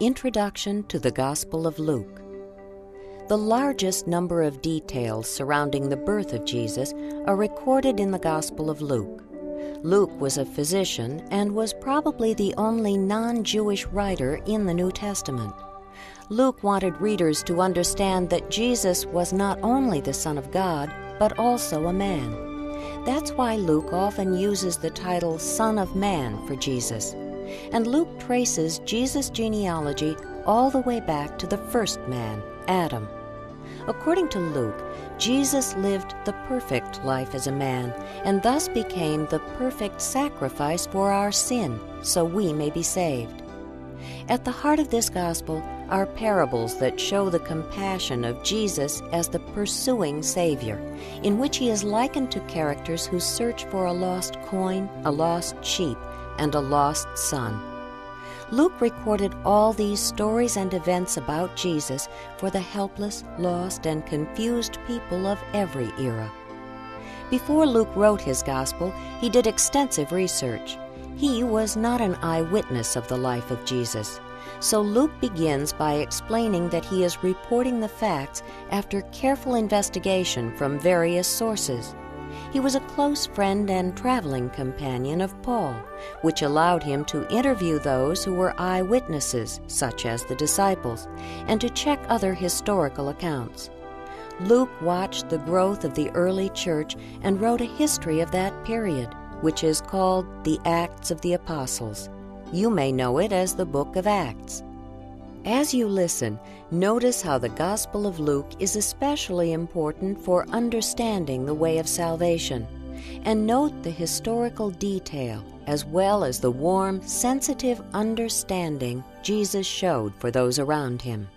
Introduction to the Gospel of Luke. The largest number of details surrounding the birth of Jesus are recorded in the Gospel of Luke. Luke was a physician and was probably the only non-Jewish writer in the New Testament. Luke wanted readers to understand that Jesus was not only the Son of God, but also a man. That's why Luke often uses the title Son of Man for Jesus. And Luke traces Jesus' genealogy all the way back to the first man, Adam. According to Luke, Jesus lived the perfect life as a man, and thus became the perfect sacrifice for our sin, so we may be saved. At the heart of this gospel are parables that show the compassion of Jesus as the pursuing Savior, in which he is likened to characters who search for a lost coin, a lost sheep, and a lost son. Luke recorded all these stories and events about Jesus for the helpless, lost, and confused people of every era. Before Luke wrote his gospel, he did extensive research. He was not an eyewitness of the life of Jesus. So Luke begins by explaining that he is reporting the facts after careful investigation from various sources. He was a close friend and traveling companion of Paul, which allowed him to interview those who were eyewitnesses, such as the disciples, and to check other historical accounts. Luke watched the growth of the early church and wrote a history of that period, which is called the Acts of the Apostles. You may know it as the Book of Acts. As you listen, notice how the Gospel of Luke is especially important for understanding the way of salvation, and note the historical detail as well as the warm, sensitive understanding Jesus showed for those around him.